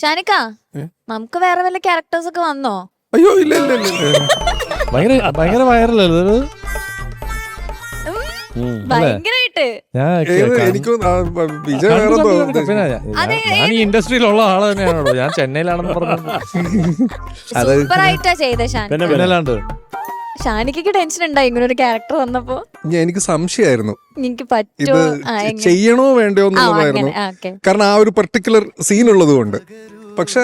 ഷാനിക്ക നമുക്ക് വേറെ വല്ല ക്യാരക്ടേഴ്സ് ഒക്കെ വന്നോ? അയ്യോ ഇല്ല ഇല്ല ഇല്ല ഭയങ്കര വൈറലല്ലേ ഭയങ്കരായിട്ട്. എനിക്ക് വിജയ് വേറെ ഞാൻ ഈ ഇൻഡസ്ട്രിയിലുള്ള ആള് തന്നെയാണോ? ഞാൻ ചെന്നൈയിലാണെന്ന് പറഞ്ഞു. സൂപ്പറായിട്ടാ ചെയ്ത ഷാൻ. പിന്നല്ലാണ്ട് ഷാനിക്ക് ടെൻഷൻ ഉണ്ടായി ഇങ്ങനെ ഒരു ക്യാരക്ടർ വന്നപ്പോ? എനിക്ക് സംശയമായിരുന്നു എനിക്ക് ഇത് പറ്റുമോ ചെയ്യണോ വേണ്ടയോ എന്നുള്ളതായിരുന്നു. കാരണം ആ ഒരു പെർട്ടിക്കുലർ സീൻ ഉള്ളത് കൊണ്ട്. പക്ഷെ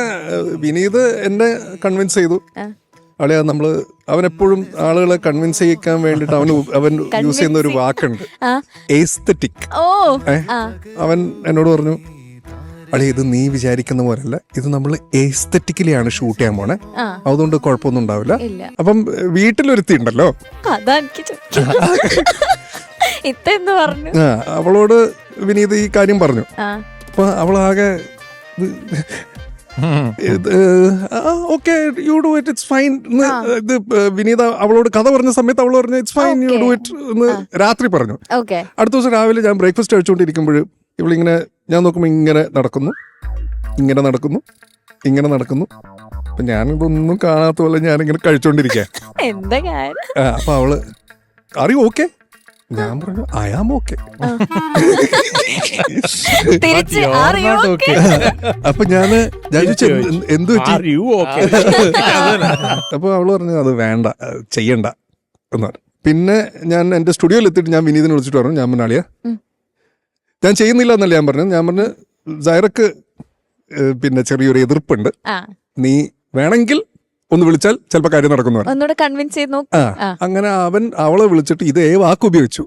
വിനീത് എന്നെ കൺവിൻസ് ചെയ്തു. അളിയാ നമ്മള് അവനെപ്പോഴും ആളുകളെ കൺവിൻസ് ചെയ്യിക്കാൻ വേണ്ടിട്ട് അവൻ യൂസ് ചെയ്യുന്ന ഒരു വാക്കുണ്ട്, എസ്തെറ്റിക്. അവൻ എന്നോട് പറഞ്ഞു, അളിയ ഇത് നീ വിചാരിക്കുന്ന പോലല്ല, ഇത് നമ്മൾ എസ്തെറ്റിക്കലി ആണ് ഷൂട്ട് ചെയ്യാൻ പോണേ, അതുകൊണ്ട് കുഴപ്പമൊന്നും ഉണ്ടാവില്ല. അപ്പം വീട്ടിലൊരുത്തി ഉണ്ടല്ലോ, അവളോട് വിനീത് ഈ കാര്യം പറഞ്ഞു. അപ്പൊ അവളാകെ okay you do it, it's fine. ഇത് വിനീത അവളോട് കഥ പറഞ്ഞ സമയത്ത് അവൾ പറഞ്ഞു it's fine you do it എന്ന് രാത്രി പറഞ്ഞു. അടുത്ത ദിവസം രാവിലെ ഞാൻ ബ്രേക്ക്ഫാസ്റ്റ് കഴിച്ചുകൊണ്ടിരിക്കുമ്പോൾ ഇവളിങ്ങനെ, ഞാൻ നോക്കുമ്പോൾ ഇങ്ങനെ നടക്കുന്നു, ഇങ്ങനെ നടക്കുന്നു, ഇങ്ങനെ നടക്കുന്നു. അപ്പൊ ഞാനിതൊന്നും കാണാത്ത പോലെ ഞാനിങ്ങനെ കഴിച്ചോണ്ടിരിക്കുക. അപ്പൊ അവള് അറിയോ ഓക്കെ, ഞാൻ പറഞ്ഞു ഐ ആം ഓക്കെ. അപ്പൊ ഞാന് എന്ത് അപ്പൊ അവള് പറഞ്ഞു അത് വേണ്ട, ചെയ്യണ്ട എന്ന് പറഞ്ഞു. പിന്നെ ഞാൻ എന്റെ സ്റ്റുഡിയോയിൽ എത്തിയിട്ട് ഞാൻ വിനീതിനെ വിളിച്ചിട്ട് പറഞ്ഞു, ഞാൻ മുന്നാളിയാ ഞാൻ ചെയ്യുന്നില്ല എന്നല്ല ഞാൻ പറഞ്ഞു. ഞാൻ പറഞ്ഞു സൈറക്ക് പിന്നെ ചെറിയൊരു എതിർപ്പുണ്ട്, നീ വേണമെങ്കിൽ ഒന്ന് വിളിച്ചാൽ ചിലപ്പോ കാര്യം നടക്കുന്നു. അങ്ങനെ അവൻ അവളെ വിളിച്ചിട്ട് ഇതേ വാക്ക് ഉപയോഗിച്ചു.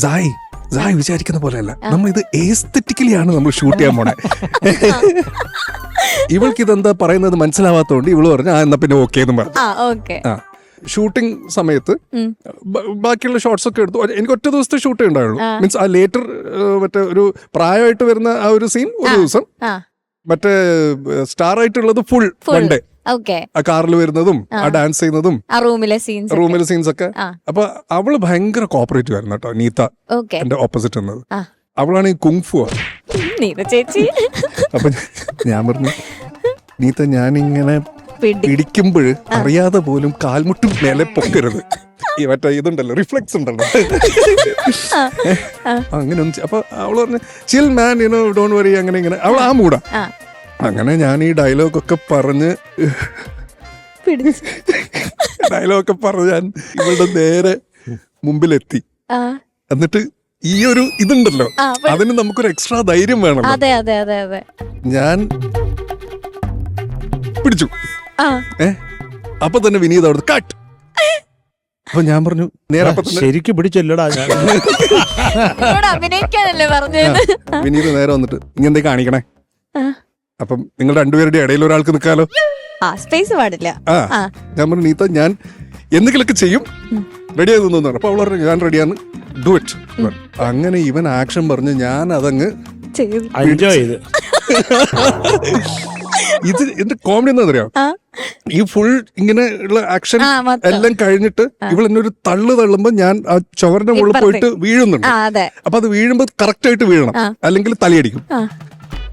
സായ് വിചാരിക്കുന്ന പോലെയല്ല, നമ്മൾ ഇത് എസ്തെറ്റിക്കലി ആണ് നമ്മൾ ഷൂട്ട് ചെയ്യാൻ പോണേ. ഇവൾക്ക് ഇതെന്താ പറയുന്നത് മനസ്സിലാവാത്തോണ്ട് ഇവള് പറഞ്ഞു എന്നാ പിന്നെ ഓക്കെ എന്ന് പറഞ്ഞു. ഷൂട്ടിംഗ് സമയത്ത് ബാക്കിയുള്ള ഷോട്ട്സ് ഒക്കെ എടുത്തു. എനിക്ക് ഒറ്റ ദിവസത്തെ ഷൂട്ടേ ഉണ്ടായുള്ളൂ. മീൻസ് ആ ലേറ്റർ മറ്റേ ഒരു പ്രായമായിട്ട് വരുന്ന ആ ഒരു സീൻ ഒരു ദിവസം, മറ്റേ സ്റ്റാർ ആയിട്ടുള്ളത് ഫുൾ വൺ ഡേ. ആ കാറിൽ വരുന്നതും ആ ഡാൻസ് ചെയ്യുന്നതും റൂമിലെ സീൻസ് ഒക്കെ. അപ്പൊ അവള് ഭയങ്കര കോപ്പറേറ്റീവ് ആയിരുന്നു കേട്ടോ, നീത്ത എന്റെ ഓപ്പോസിറ്റ് എന്നത്. അവളാണ് ഈ കുങ്ഫു ചേച്ചി. അപ്പൊ ഞാൻ പറഞ്ഞു നീത്ത, ഞാനിങ്ങനെ പിടിക്കുമ്പോൾ അറിയാതെ പോലും കാൽമുട്ടും മേലെ പൊക്കരുത്, ഈ മറ്റേ ഇതുണ്ടല്ലോ റിഫ്ലെക്സ് ഉണ്ടല്ലോ അങ്ങനെ ഒന്നും. അപ്പൊ അവള് പറഞ്ഞു chill man you know don't worry, അങ്ങനെ ഇങ്ങനെ അവൾ ആ മൂടാ. അങ്ങനെ ഞാൻ ഈ ഡയലോഗൊക്കെ പറഞ്ഞ് ഞാൻ ഇവളുടെ നേരെ മുമ്പിലെത്തി. എന്നിട്ട് ഈ ഒരു ഇതുണ്ടല്ലോ, അതിന് നമുക്കൊരു എക്സ്ട്രാ ധൈര്യം വേണം. ഞാൻ പിടിച്ചു. അപ്പൊ തന്നെ വിനീത് അവിടെ കട്ട്. അപ്പൊ ഞാൻ പറഞ്ഞു നേരെ ശരിക്കും പിടിച്ചല്ലടാ. വിനീത് നേരെ വന്നിട്ട് ഇനി എന്തേ കാണിക്കണേ? അപ്പം നിങ്ങൾ രണ്ടുപേരുടെ ഇടയിൽ ഒരാൾക്ക് നിൽക്കാലോ, സ്പേസ് പാടില്ല. ഞാൻ പറഞ്ഞു നീത്ത ഞാൻ എന്തെങ്കിലുമൊക്കെ ചെയ്യും, റെഡിയായി തോന്നുന്നു. അപ്പൊ അവൾ പറഞ്ഞു ഞാൻ റെഡിയാന്ന്, ഡു ഇറ്റ്. അങ്ങനെ ഇവൻ ആക്ഷൻ പറഞ്ഞ് ഞാൻ അതങ്ങ് എൻജോയ് ചെയ്ത്. ഇത് എന്റെ കോമഡി എന്താ അറിയാം, ഈ ഫുൾ ഇങ്ങനെ ഉള്ള ആക്ഷൻ എല്ലാം കഴിഞ്ഞിട്ട് ഇവൾ എന്നെ ഒരു തള്ളുമ്പോ ഞാൻ ആ ചുവറിന്റെ മുകളിൽ പോയിട്ട് വീഴുന്നുണ്ട്. അപ്പൊ അത് വീഴുമ്പോ കറക്റ്റ് ആയിട്ട് വീഴണം, അല്ലെങ്കിൽ തലയടിക്കും.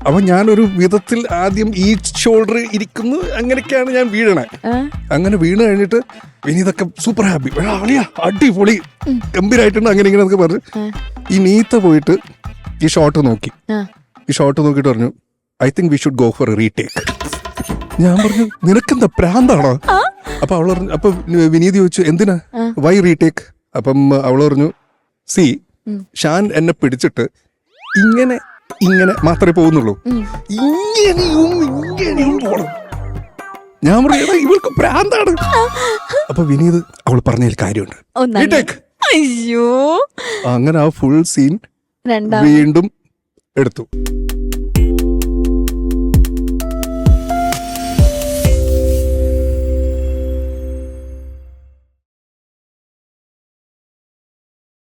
അപ്പൊ ഞാനൊരു വിധത്തിൽ ആദ്യം ഈ ഷോൾഡർ ഇരിക്കുന്നു, അങ്ങനെയൊക്കെയാണ് ഞാൻ വീഴണേ. അങ്ങനെ വീണ് കഴിഞ്ഞിട്ട് വിനീതൊക്കെ സൂപ്പർ ഹാപ്പി, അടിപൊളി ഗംഭീരായിട്ടുണ്ട്, അങ്ങനെ ഇങ്ങനെ എന്നൊക്കെ പറഞ്ഞു. ഈ നീത്ത പോയിട്ട് ഈ ഷോട്ട് നോക്കിയിട്ട് പറഞ്ഞു I think we should go for A retake. ഞാൻ പറഞ്ഞു നിനക്കെന്താ പ്രാന്താണോ? അപ്പൊ അവള് പറഞ്ഞു, അപ്പൊ വിനീത് ചോദിച്ചു എന്തിനാ, വൈ റീടേക്ക്? അപ്പം അവള് പറഞ്ഞു സി ഷാൻ എന്നെ പിടിച്ചിട്ട് ഇങ്ങനെ ഇങ്ങനെ മാത്രമേ പോകുന്നുള്ളൂ, ഇങ്ങനെയും പോണം. ഞാൻ പറഞ്ഞു ഇവൾക്ക് പ്രാന്താണ്. അപ്പൊ വിനീത് അവൾ പറഞ്ഞതിൽ കാര്യമുണ്ട്, റീടേക്ക്. അങ്ങനെ ആ ഫുൾ സീൻ വീണ്ടും എടുത്തു.